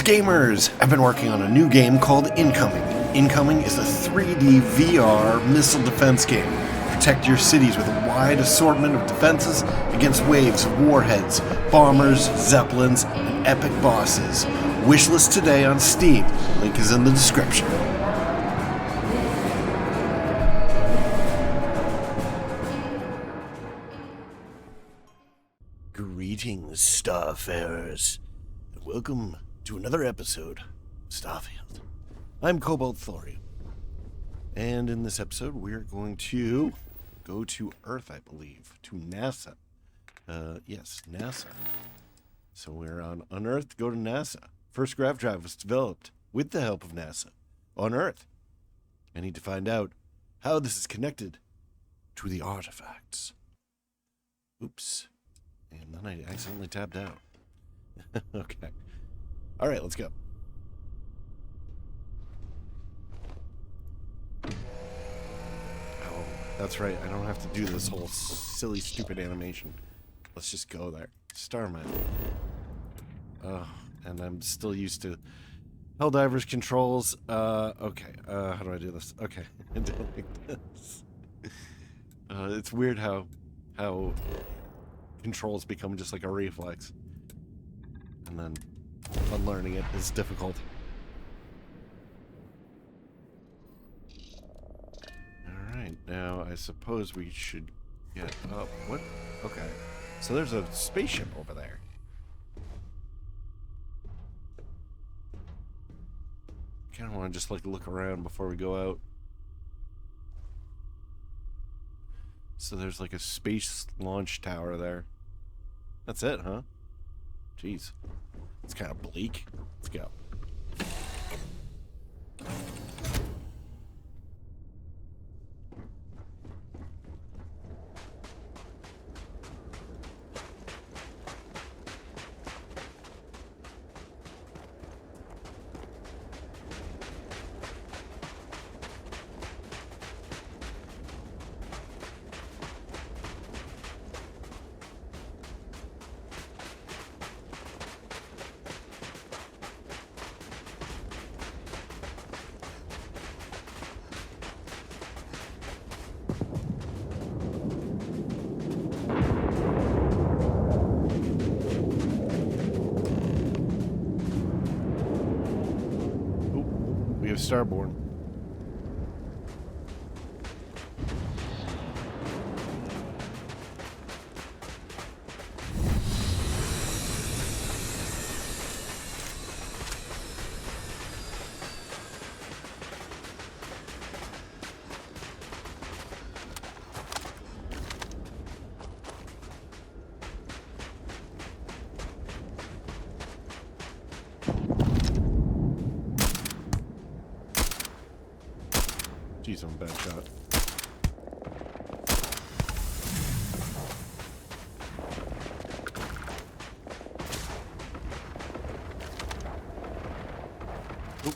Greetings, gamers! I've been working on a new game called Incoming. Incoming is a 3D VR missile defense game. Protect your cities with a wide assortment of defenses against waves of warheads, bombers, zeppelins, and epic bosses. Wishlist today on Steam. Link is in the description. Greetings, Starfarers, and welcome to another episode of Starfield. I'm Cobalt Thorium, and in this episode we're going to go to Earth, I believe, to NASA. Yes, NASA. So we're on Earth to go to NASA. First grav drive was developed with the help of NASA on Earth. I need to find out how this is connected to the artifacts. Oops. And then I accidentally tapped out. Okay. All right, let's go. Oh, that's right. I don't have to do this whole silly, stupid animation. Let's just go there. Starman. Oh, and I'm still used to Helldivers controls. Okay. How do I do this? Okay. I do it like this. It's weird how controls become just like a reflex, and then unlearning it is difficult. Alright, now I suppose we should get up. What? Okay. So there's a spaceship over there. Kinda wanna just like look around before we go out. So there's like a space launch tower there. That's it, huh? Jeez. It's kind of bleak. Let's go. We have Starborn. Jeez, I'm a bad shot. Oop.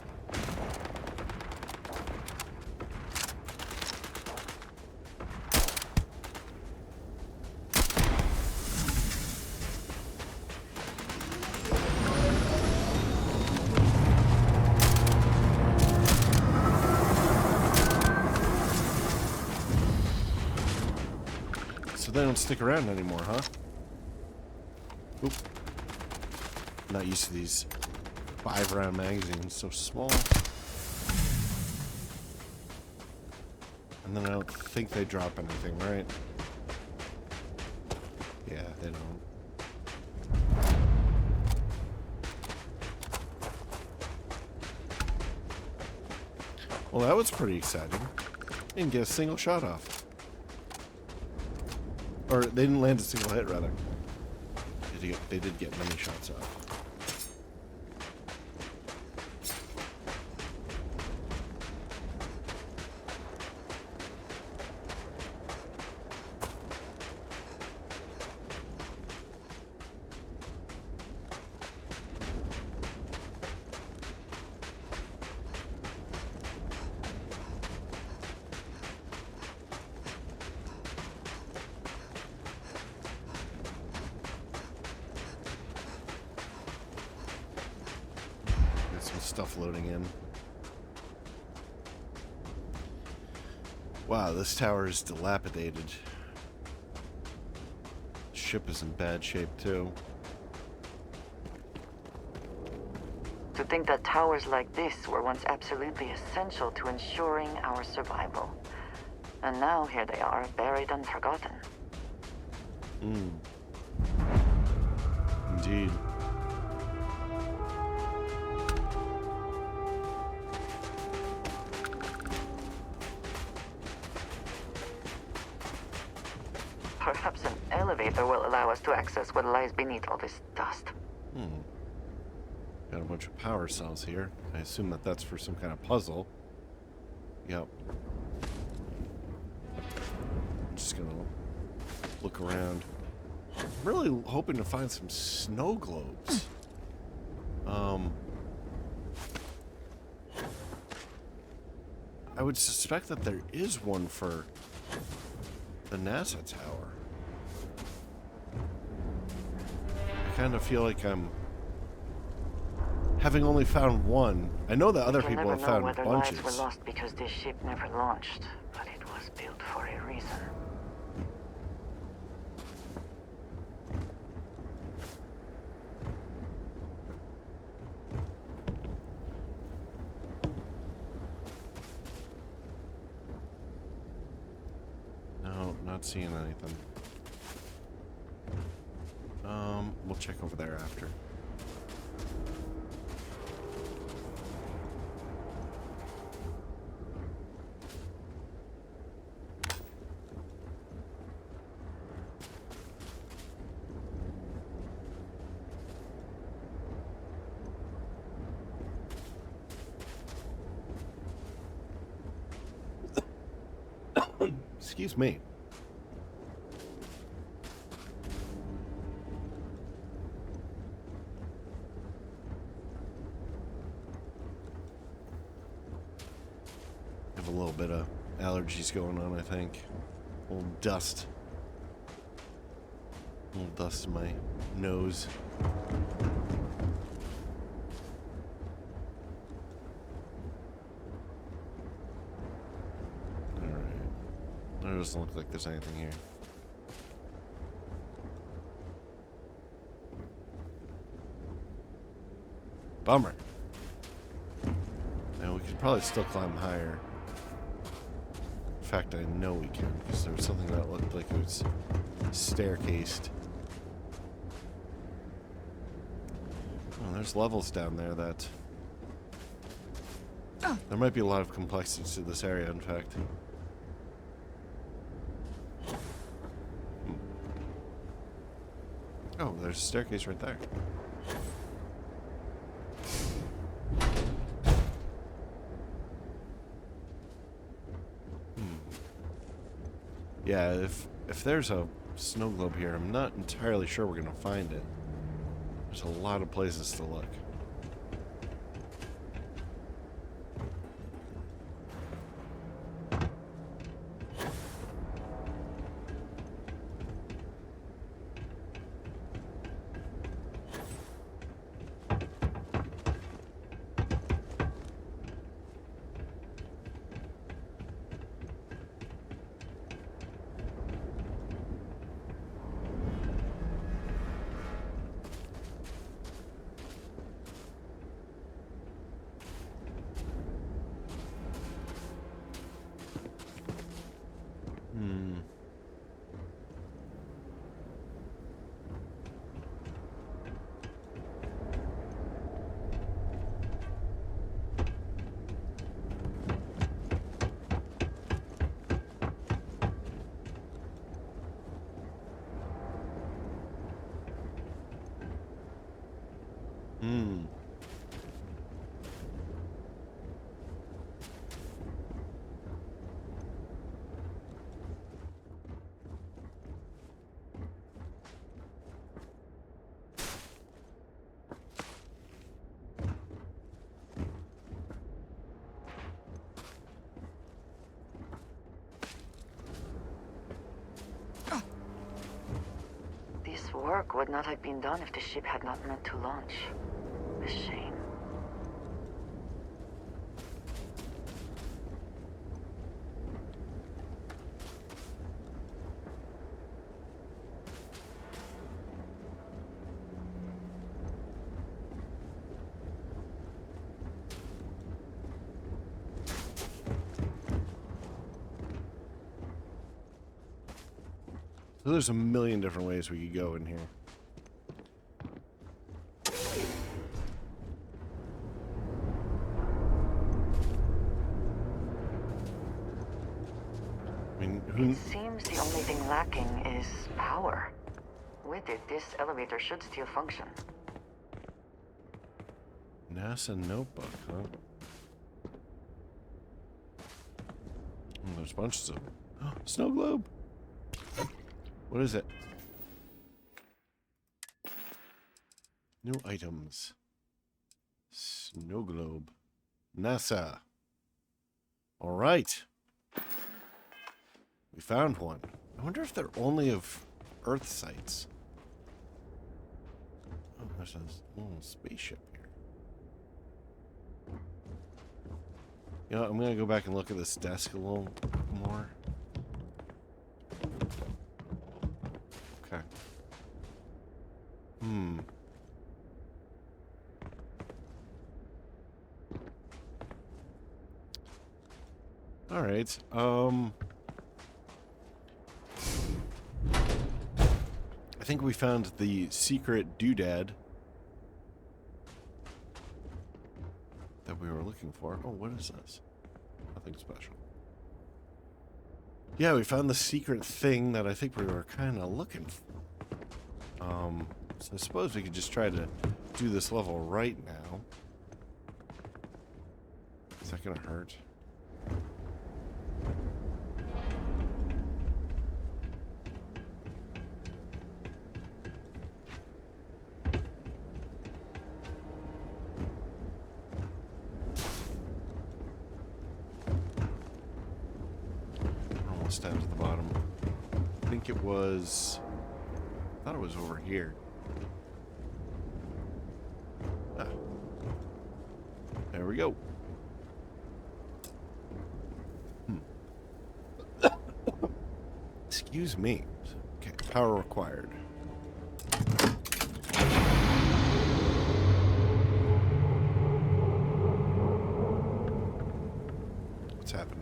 They don't stick around anymore, huh? Oop. Not used to these 5-round magazines, so small. And then I don't think they drop anything, right? Yeah, they don't. Well, that was pretty exciting. Didn't get a single shot off. Or they didn't land a single hit, rather. They did get many shots off. stuff loading in. Wow, this tower is dilapidated. Ship is in bad shape too. To think that towers like this were once absolutely essential to ensuring our survival. And now here they are, buried and forgotten. Indeed. Perhaps an elevator will allow us to access what lies beneath all this dust. Got a bunch of power cells here. I assume that that's for some kind of puzzle. Yep. I'm just gonna look around. I'm really hoping to find some snow globes. I would suspect that there is one for the NASA tower. I kind of feel like I'm having only found one. I know that other people have found bunches. We'll never know whether lives were lost because this ship never launched, but it was built for a reason. No, not seeing anything. We'll check over there after. Excuse me. Have a little bit of allergies going on, I think. A little dust. A little dust in my nose. It doesn't look like there's anything here. Bummer. And we could probably still climb higher. In fact, I know we can, because there was something that looked like it was staircased. Oh, there's levels down there that... There might be a lot of complexity to this area, in fact. Oh, there's a staircase right there. Yeah, if there's a snow globe here, I'm not entirely sure we're gonna find it. There's a lot of places to look. Work would not have been done if the ship had not meant to launch. A shame. So there's a million different ways we could go in here. It seems the only thing lacking is power. With it, this elevator should still function. NASA notebook, huh? There's bunches of them. Snow globe. What is it? New items. Snow globe. NASA. All right. We found one. I wonder if they're only of Earth sites. Oh, there's a little spaceship here. You know, I'm gonna go back and look at this desk a little more. Okay. All right. I think we found the secret doodad that we were looking for. Oh, what is this? Nothing special. Yeah, we found the secret thing that I think we were kind of looking for. So I suppose we could just try to do this level right now. Is that gonna hurt? Almost down to the bottom. I think it was... I thought it was over here. Ah. There we go. Excuse me. Okay, power required. What's happening?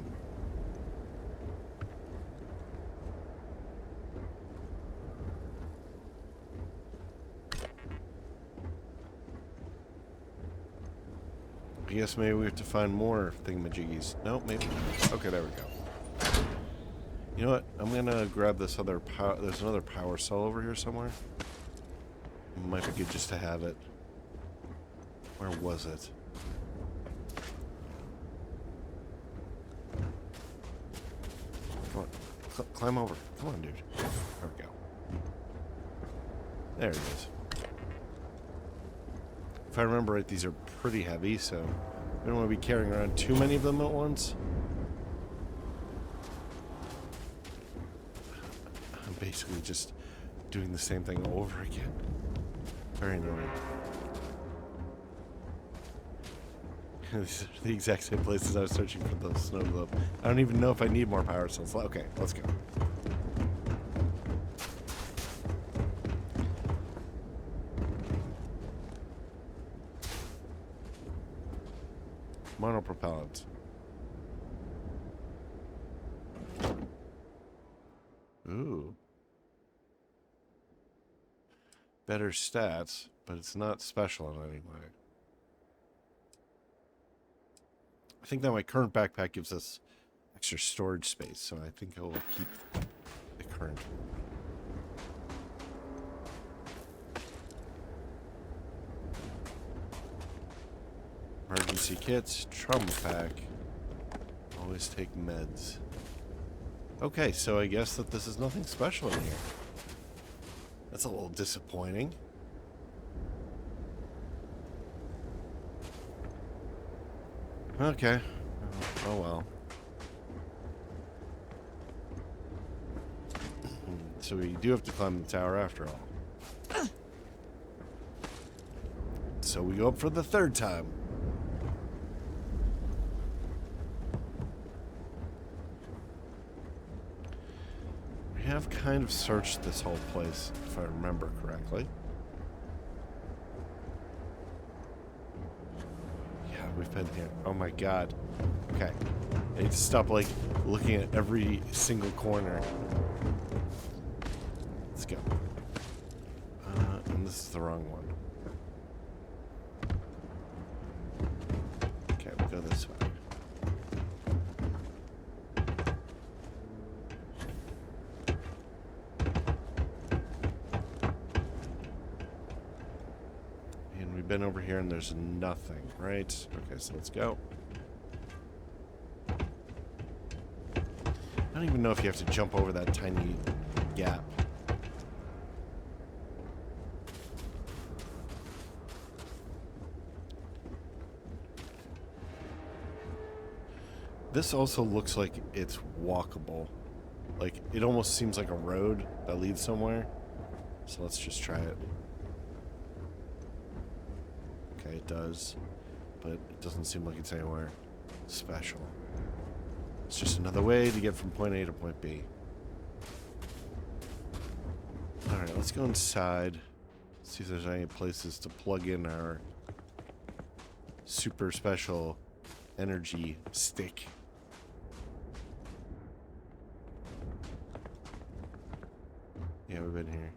I guess maybe we have to find more thingamajiggies. No, maybe not. Okay, there we go. You know what? I'm gonna grab this other power. There's another power cell over here somewhere. Might be good just to have it. Where was it? Come on. Climb over. Come on, dude. There we go. There it is. If I remember right, these are pretty heavy, so I don't want to be carrying around too many of them at once. I'm basically just doing the same thing over again. Very annoying. These are the exact same places I was searching for the snow globe. I don't even know if I need more power cells. Okay, let's go. Monopropellant. Ooh. Better stats, but it's not special in any way. I think that my current backpack gives us extra storage space, so I think I will keep the current. Emergency kits, trauma pack. Always take meds. Okay, so I guess that this is nothing special in here. That's a little disappointing. Okay. Oh well. So we do have to climb the tower after all. So we go up for the third time. We have kind of searched this whole place, if I remember correctly. Yeah, we've been here. Oh my god. Okay. I need to stop, like, looking at every single corner. go. And this is the wrong one. Okay, we'll go this way. And we've been over here and there's nothing, right? Okay, so let's go. I don't even know if you have to jump over that tiny gap. This also looks like it's walkable. Like, it almost seems like a road that leads somewhere. So let's just try it. Okay, it does. But it doesn't seem like it's anywhere special. It's just another way to get from point A to point B. Alright, let's go inside. See if there's any places to plug in our super special energy stick. Yeah, we've been here.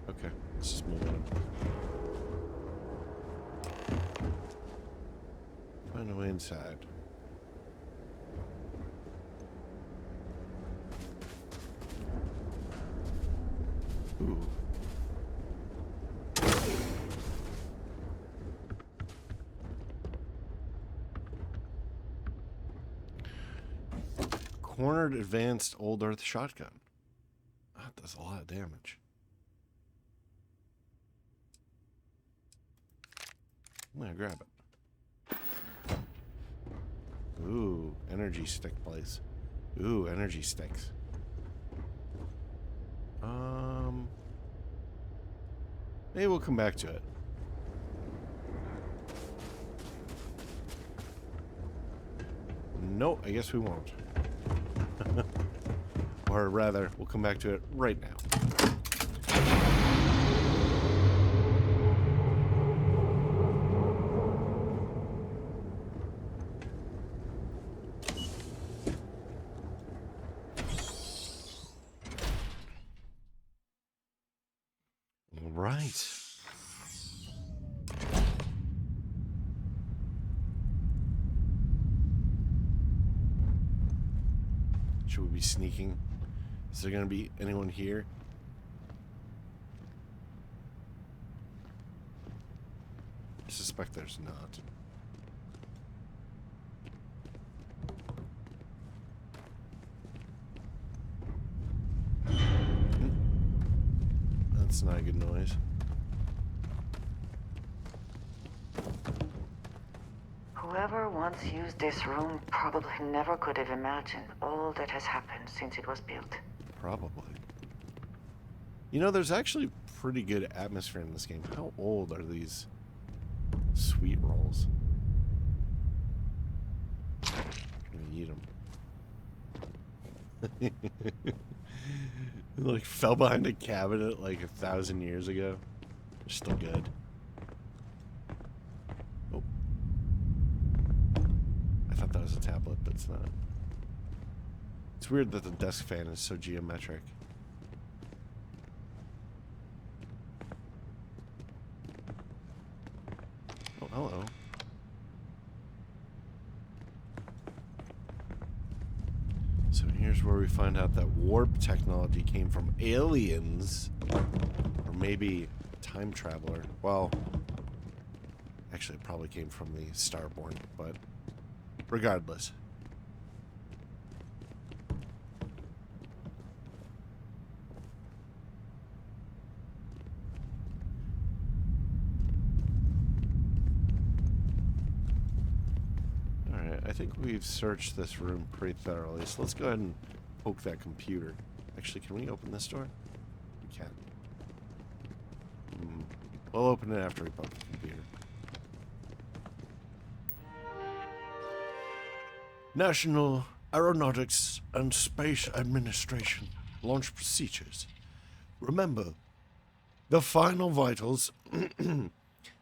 Okay, let's just move on. Find a way inside. Ooh. Cornered advanced old earth shotgun. That does a lot of damage. I'm gonna grab it. Ooh, energy stick place. Ooh, energy sticks. Maybe we'll come back to it. Nope, I guess we won't. Or rather, we'll come back to it right now. Right. Should we be sneaking? Is there going to be anyone here? I suspect there's not. That's not a good noise. Whoever once used this room probably never could have imagined all that has happened since it was built. Probably. You know, there's actually pretty good atmosphere in this game. How old are these sweet rolls? I'm gonna eat them. Like fell behind a cabinet like 1,000 years ago. They're still good. Oh. I thought that was a tablet, but it's not. It's weird that the desk fan is so geometric. Oh, hello. So here's where we find out that warp technology came from aliens. Or maybe time traveler. Well, actually it probably came from the Starborn, but regardless. I think we've searched this room pretty thoroughly, so let's go ahead and poke that computer. Actually, can we open this door? We can. We'll open it after we poke the computer. National Aeronautics and Space Administration launch procedures. Remember, the final vitals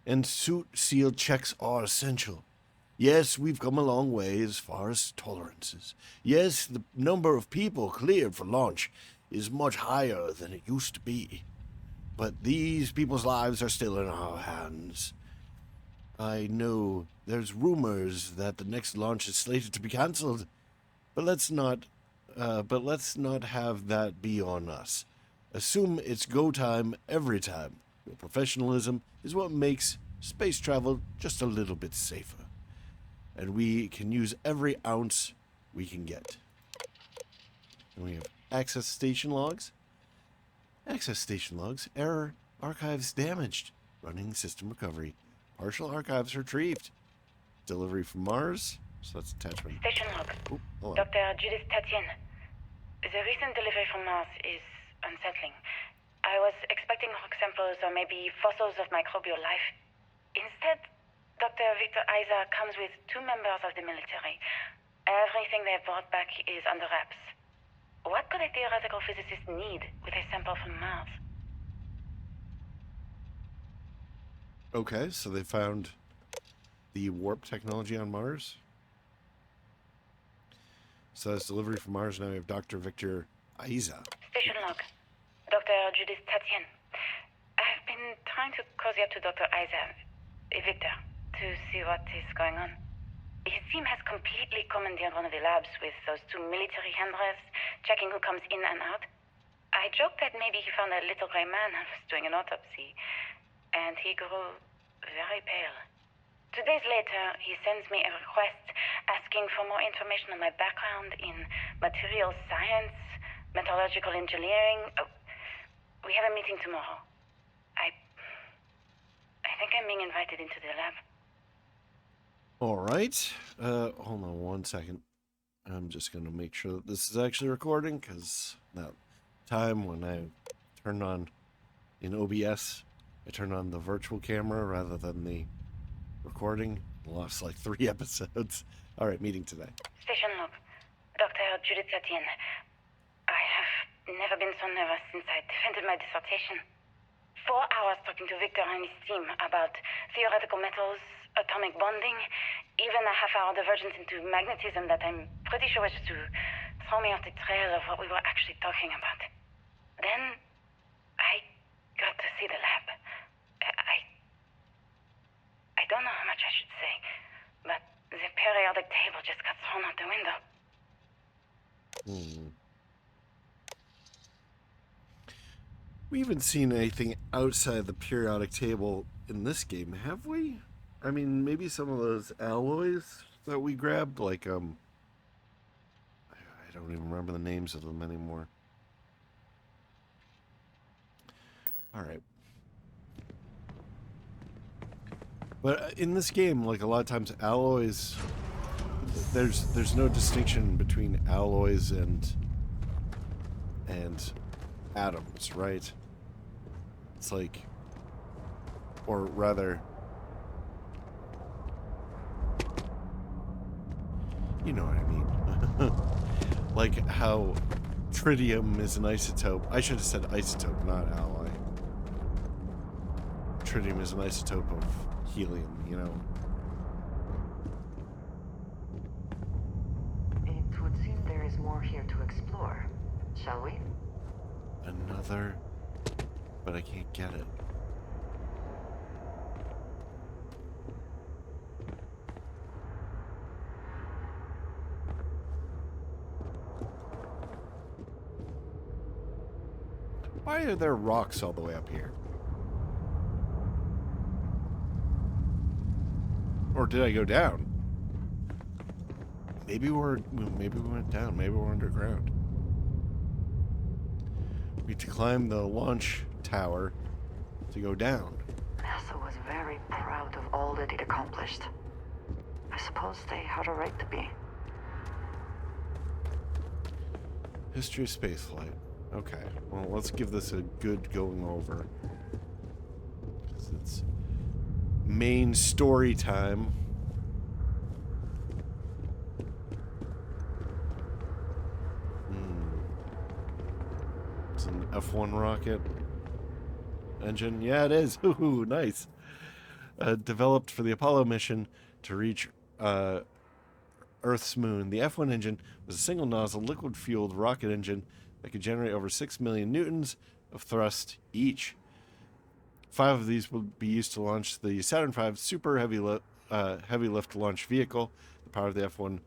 and suit seal checks are essential. Yes, we've come a long way as far as tolerances. Yes, the number of people cleared for launch is much higher than it used to be. But these people's lives are still in our hands. I know there's rumors that the next launch is slated to be cancelled, but let's not have that be on us. Assume it's go time every time. Your professionalism is what makes space travel just a little bit safer. And we can use every ounce we can get. And we have access station logs. Access station logs. Error. Archives damaged. Running system recovery. Partial archives retrieved. Delivery from Mars. So that's attachment. Station log. Oh, hold on. Dr. Judith Tatien. The recent delivery from Mars is unsettling. I was expecting rock samples or maybe fossils of microbial life. Instead, Dr. Victor Isa comes with 2 members of the military. Everything they brought back is under wraps. What could a theoretical physicist need with a sample from Mars? Okay, so they found the warp technology on Mars. So that's delivery from Mars. Now we have Dr. Victor Isa. Station log. Dr. Judith Tatien. I've been trying to cozy up to Dr. Isa, Victor, to see what is going on. His team has completely commandeered one of the labs with those 2 military handlers, checking who comes in and out. I joked that maybe he found a little gray man and was doing an autopsy, and he grew very pale. 2 days later, he sends me a request asking for more information on my background in material science, metallurgical engineering. Oh, we have a meeting tomorrow. I think I'm being invited into the lab. All right. Hold on one second. I'm just going to make sure that this is actually recording, because that time when I turned on in OBS, I turned on the virtual camera rather than the recording. Lost like 3 episodes. All right, meeting today. Station log. Dr. Judith Tatien. I have never been so nervous since I defended my dissertation. 4 hours talking to Victor and his team about theoretical metals, atomic bonding, even a half-hour divergence into magnetism that I'm pretty sure was to throw me off the trail of what we were actually talking about. Then, I got to see the lab. I don't know how much I should say, but the periodic table just got thrown out the window. We haven't seen anything outside the periodic table in this game, have we? I mean, maybe some of those alloys that we grabbed, like, I don't even remember the names of them anymore. Alright. But in this game, like, a lot of times alloys, there's no distinction between alloys and atoms, right? It's like, or rather, you know what I mean. Like how tritium is an isotope. I should have said isotope, not alloy. Tritium is an isotope of helium, you know. It would seem there is more here to explore. Shall we? Another, but I can't get it. Why are there rocks all the way up here? Or did I go down? Maybe we went down. Maybe we're underground. We need to climb the launch tower to go down. NASA was very proud of all that it accomplished. I suppose they had a right to be. History of spaceflight. Okay, well, let's give this a good going over. Because it's main story time. It's an F1 rocket engine. Yeah, it is. Ooh, nice. Developed for the Apollo mission to reach Earth's moon. The F1 engine was a single nozzle, liquid-fueled rocket engine that could generate over 6 million newtons of thrust each. 5 of these would be used to launch the Saturn V super heavy lift launch vehicle. The power of the F1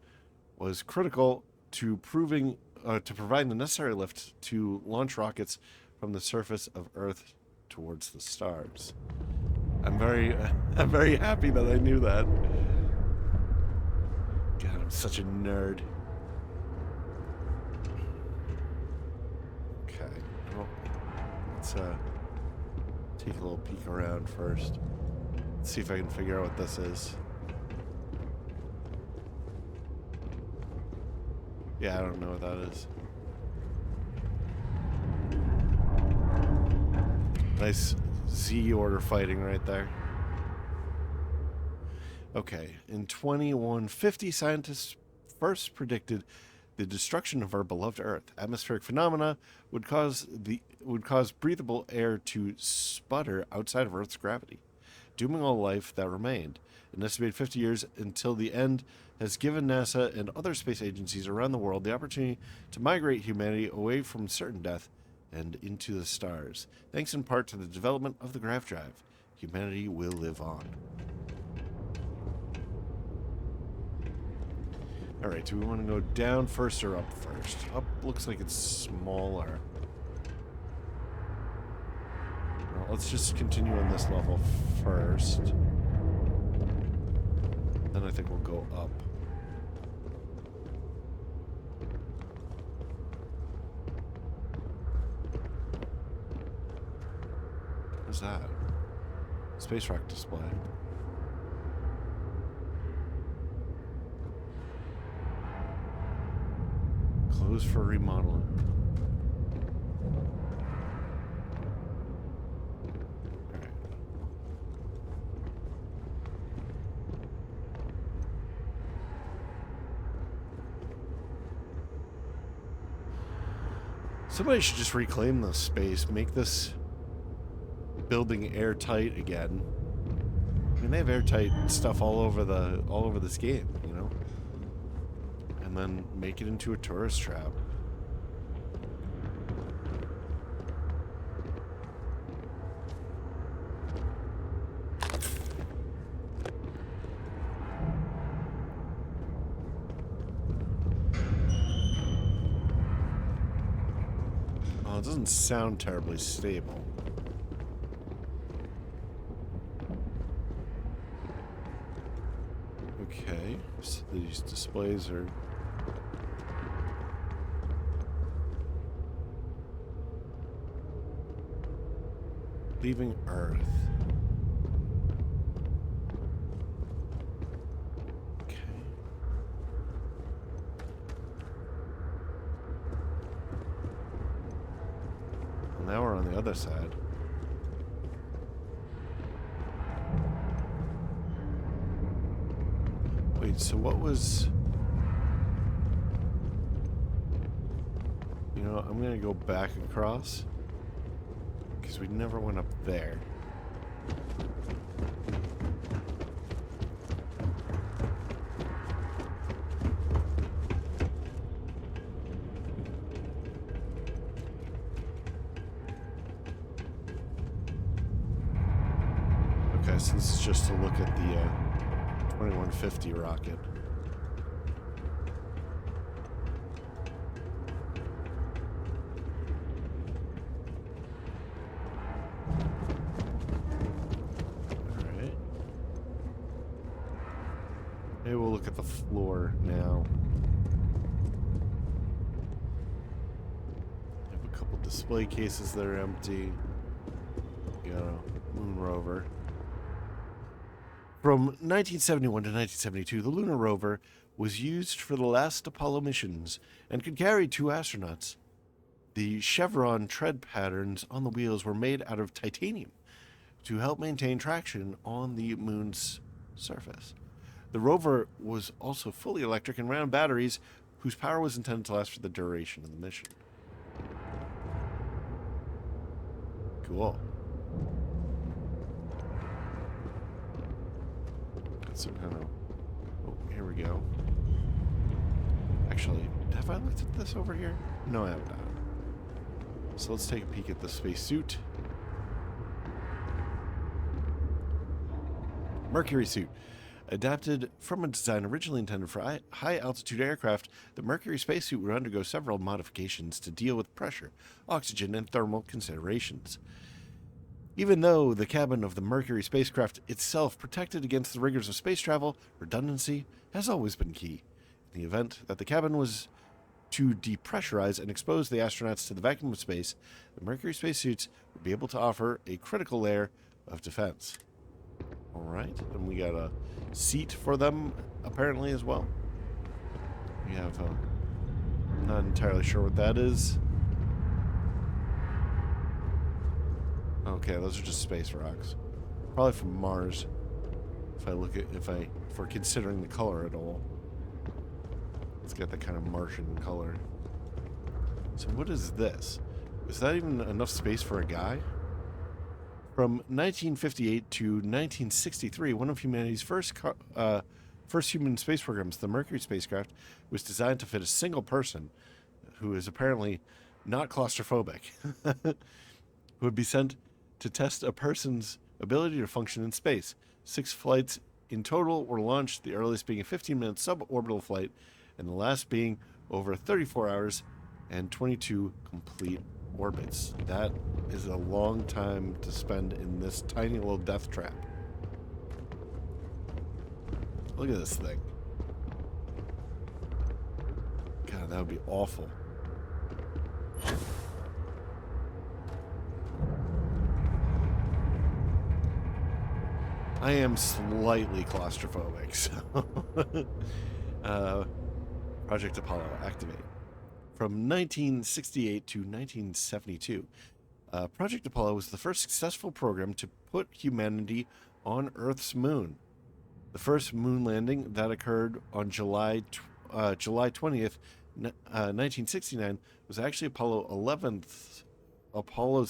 was critical to providing the necessary lift to launch rockets from the surface of Earth towards the stars. I'm very happy that I knew that. God, I'm such a nerd. Okay, well, let's take a little peek around first. Let's see if I can figure out what this is. Yeah, I don't know what that is. Nice Z order fighting right there. Okay, in 2150, scientists first predicted the destruction of our beloved Earth. Atmospheric phenomena would cause breathable air to sputter outside of Earth's gravity, dooming all life that remained. An estimated 50 years until the end has given NASA and other space agencies around the world the opportunity to migrate humanity away from certain death and into the stars. Thanks in part to the development of the grav drive, humanity will live on. Alright, do we want to go down first or up first? Up looks like it's smaller. Well, let's just continue on this level first. Then I think we'll go up. What's that? Space rock display. Closed for remodeling. Alright. Somebody should just reclaim this space, make this building airtight again. I mean, they have airtight stuff all over this game, you know? And then make it into a tourist trap. Oh, it doesn't sound terribly stable. Okay, so these displays are leaving Earth. Okay. Well, now we're on the other side. Wait, so what was... You know, I'm gonna go back across, because we never went up there. Okay, so this is just to look at the 2150 rocket. Alright. Maybe we'll look at the floor now. I have a couple display cases that are empty. We got a moon rover. From 1971 to 1972, the lunar rover was used for the last Apollo missions and could carry 2 astronauts. The chevron tread patterns on the wheels were made out of titanium to help maintain traction on the moon's surface. The rover was also fully electric and ran on batteries whose power was intended to last for the duration of the mission. Cool. Some kind of here we go. Actually, have I looked at this over here? No, I have not. So let's take a peek at the spacesuit. Mercury suit. Adapted from a design originally intended for high-altitude aircraft, the Mercury spacesuit would undergo several modifications to deal with pressure, oxygen, and thermal considerations. Even though the cabin of the Mercury spacecraft itself protected against the rigors of space travel, redundancy has always been key. In the event that the cabin was to depressurize and expose the astronauts to the vacuum of space, the Mercury spacesuits would be able to offer a critical layer of defense. Alright, and we got a seat for them, apparently, as well. We have, not entirely sure what that is. Okay, those are just space rocks. Probably from Mars. If we're considering the color at all. It's got that kind of Martian color. So what is this? Is that even enough space for a guy? From 1958 to 1963, one of humanity's first human space programs, the Mercury spacecraft, was designed to fit a single person who is apparently not claustrophobic, who would be sent to test a person's ability to function in space. 6 flights in total were launched, the earliest being a 15-minute suborbital flight, and the last being over 34 hours and 22 complete orbits. That is a long time to spend in this tiny little death trap. Look at this thing. God, that would be awful. I am slightly claustrophobic, so Project Apollo, activate. From 1968 to 1972, Project Apollo was the first successful program to put humanity on Earth's moon. The first moon landing that occurred on July 20th, 1969, was actually Apollo's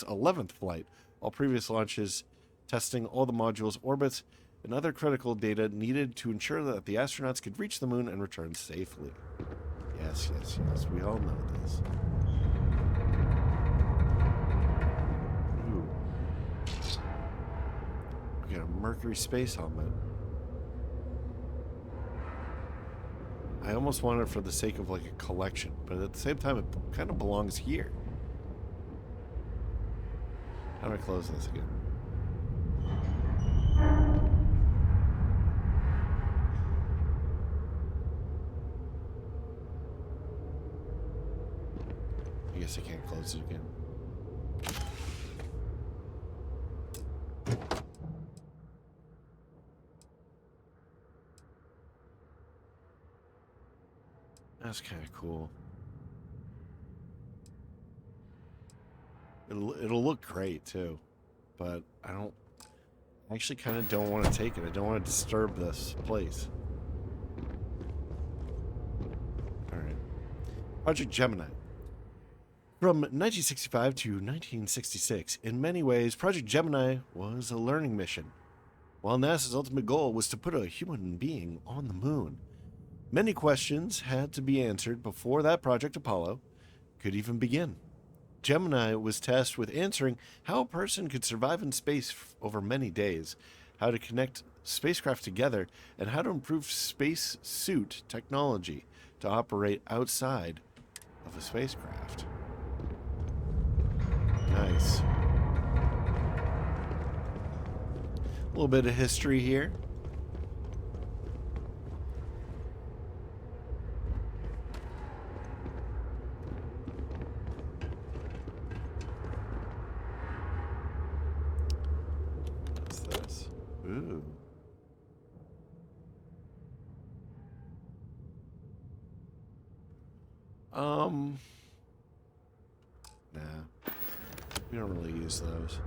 11th flight. All previous launches testing all the modules, orbits, and other critical data needed to ensure that the astronauts could reach the moon and return safely. Yes, yes, yes. We all know this. Ooh. We got a Mercury space helmet. I almost want it for the sake of like a collection, but at the same time, it kind of belongs here. How do I close this again? I guess I can't close it again. That's kind of cool. It'll look great too, but I actually kind of don't want to take it. I don't want to disturb this place. All right. Project Gemini. From 1965 to 1966, in many ways, Project Gemini was a learning mission. While NASA's ultimate goal was to put a human being on the moon, many questions had to be answered before that Project Apollo could even begin. Gemini was tasked with answering how a person could survive in space over many days, how to connect spacecraft together, and how to improve space suit technology to operate outside of a spacecraft. Nice. A little bit of history here. What's this? Ooh. Nah. We don't really use those.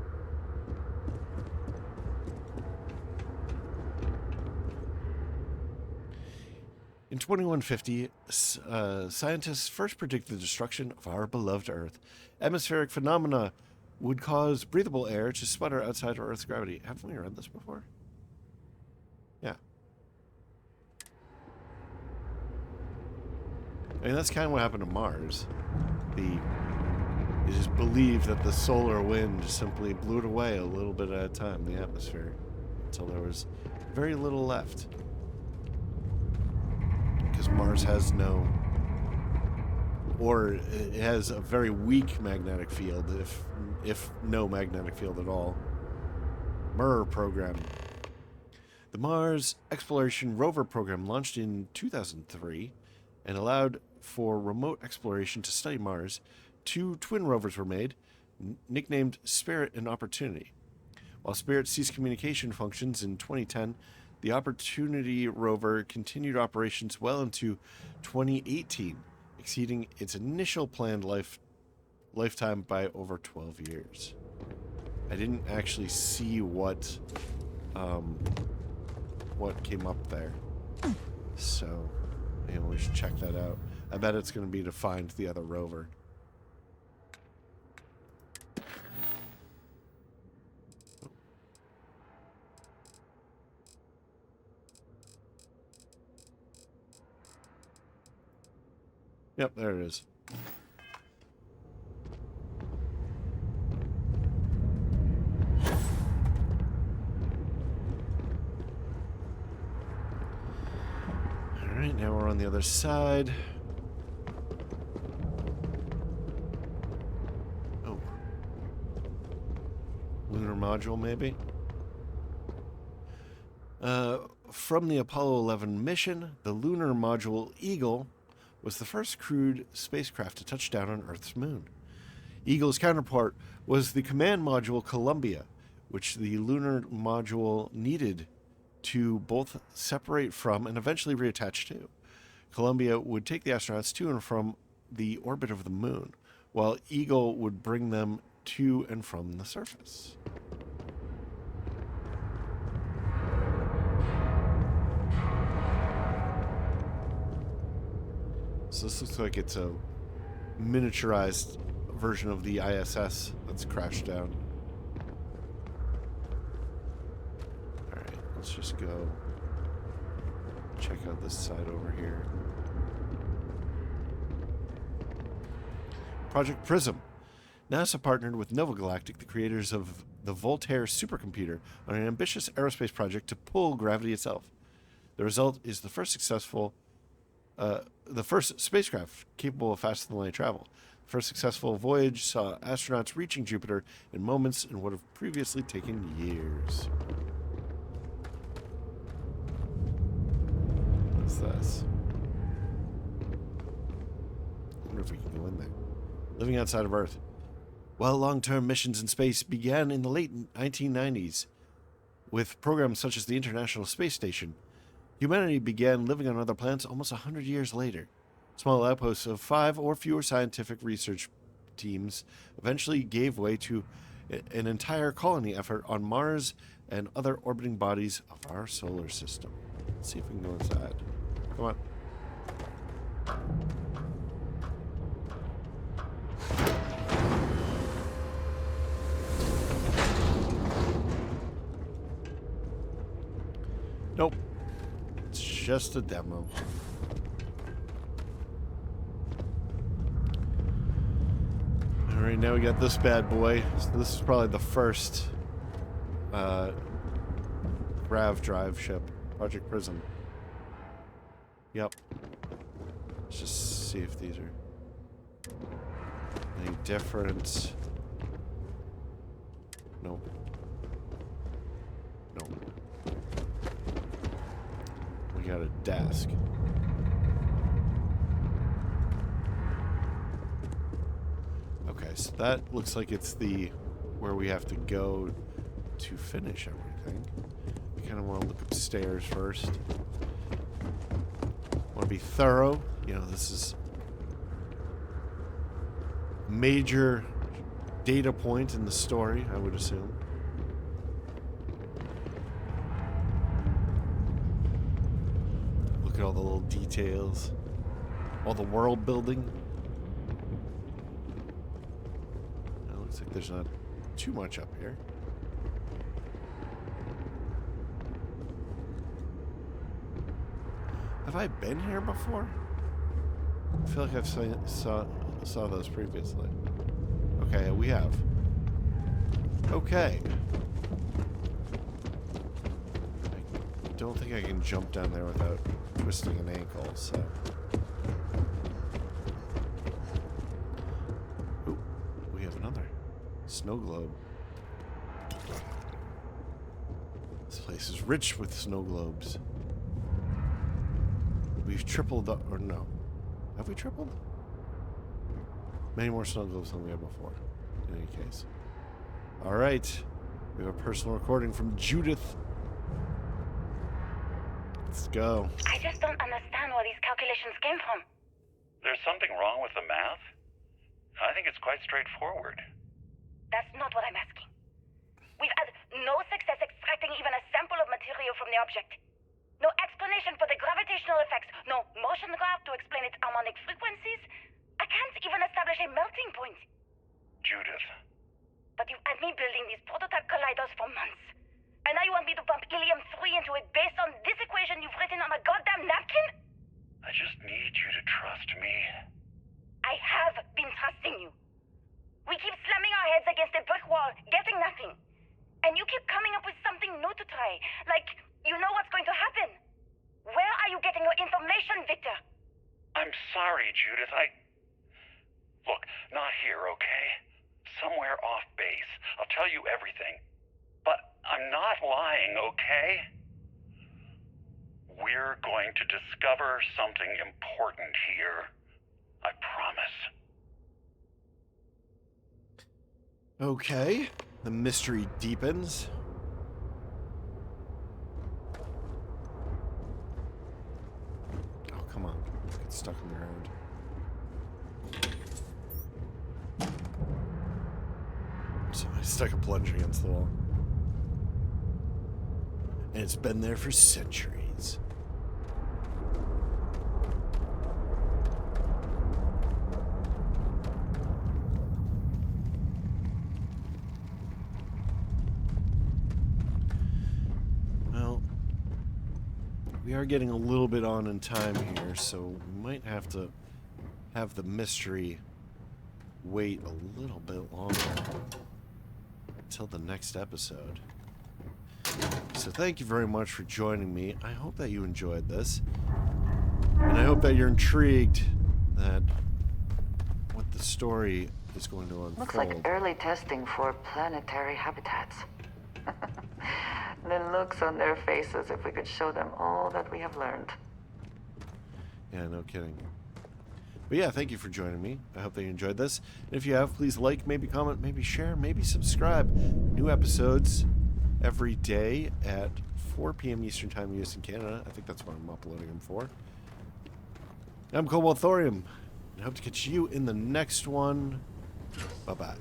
In 2150, scientists first predicted the destruction of our beloved Earth. Atmospheric phenomena would cause breathable air to sputter outside of Earth's gravity. Haven't we read this before? Yeah. I mean, that's kind of what happened to Mars. It is believed that the solar wind simply blew it away a little bit at a time, the atmosphere, until there was very little left. Because Mars has no, or it has a very weak magnetic field, if no magnetic field at all. MER program. The Mars Exploration Rover program launched in 2003 and allowed for remote exploration to study Mars. 2 twin rovers were made, nicknamed Spirit and Opportunity. While Spirit ceased communication functions in 2010, the Opportunity rover continued operations well into 2018, exceeding its initial planned lifetime by over 12 years. I didn't actually see what came up there, so we should check that out. I bet it's going to be to find the other rover. Yep, there it is. Alright, now we're on the other side. Oh. Lunar module, maybe? From the Apollo 11 mission, the lunar module Eagle was the first crewed spacecraft to touch down on Earth's moon. Eagle's counterpart was the command module Columbia, which the lunar module needed to both separate from and eventually reattach to. Columbia would take the astronauts to and from the orbit of the moon, while Eagle would bring them to and from the surface. So this looks like it's a miniaturized version of the ISS that's crashed down. Alright, let's just go check out this side over here. Project Prism. NASA partnered with Nova Galactic, the creators of the Voltaire supercomputer, on an ambitious aerospace project to pull gravity itself. The result is the first spacecraft capable of faster-than-light travel. The first successful voyage saw astronauts reaching Jupiter in moments in what have previously taken years. What's this? I wonder if we can go in there. Living outside of Earth. While long-term missions in space began in the late 1990s with programs such as the International Space Station, humanity began living on other planets almost 100 years later. Small outposts of 5 or fewer scientific research teams eventually gave way to an entire colony effort on Mars and other orbiting bodies of our solar system. Let's see if we can go inside. Come on. Nope. It's just a demo. Alright, now we got this bad boy. So this is probably the first grav drive ship. Project Prism. Yep. Let's just see if these are any different. Nope. Nope. We got a desk. Okay, so that looks like it's the where we have to go to finish everything. We kind of want to look upstairs first. Want to be thorough. You know, this is a major data point in the story, I would assume. Look at all the little details. All the world building. It looks like there's not too much up here. Have I been here before? I feel like I've saw those previously. Okay, we have. Okay. I don't think I can jump down there without twisting an ankle, so... Ooh, we have another snow globe. This place is rich with snow globes. We've tripled the... or no. Have we tripled? Many more snow globes than we had before, in any case. Alright. We have a personal recording from Judith. Let's go. I just don't understand where these calculations came from. There's something wrong with the math? I think it's quite straightforward. That's not what I'm asking. We've had no success extracting even a sample of material from the object. No explanation for the gravitational effects. No motion graph to explain its harmonic frequencies. I can't even establish a melting point. Judith. But you've had me building these prototype colliders for months. And now you want me to pump helium-3 into it based on this equation you've written on a goddamn napkin? I just need you to trust me. I have been trusting you. We keep slamming our heads against a brick wall, getting nothing. And you keep coming up with something new to try. Like, you know what's going to happen. Where are you getting your information, Victor? I'm sorry, Judith. Look, not here, okay? Somewhere off base. I'll tell you everything. But I'm not lying, okay? We're going to discover something important here. I promise. Okay. The mystery deepens. Oh, come on. Let's get stuck in the ground. So I stuck a plunge against the wall. And it's been there for centuries. Well, we are getting a little bit on in time here, so we might have to have the mystery wait a little bit longer until the next episode. So thank you very much for joining me. I hope that you enjoyed this. And I hope that you're intrigued that what the story is going to unfold. Looks like early testing for planetary habitats. The looks on their faces if we could show them all that we have learned. Yeah, no kidding. But yeah, thank you for joining me. I hope that you enjoyed this. And if you have, please like, maybe comment, maybe share, maybe subscribe. New episodes every day at 4 p.m. Eastern Time, US and Canada. I think that's what I'm uploading them for. I'm Cobalt Thorium. I hope to catch you in the next one. Bye-bye.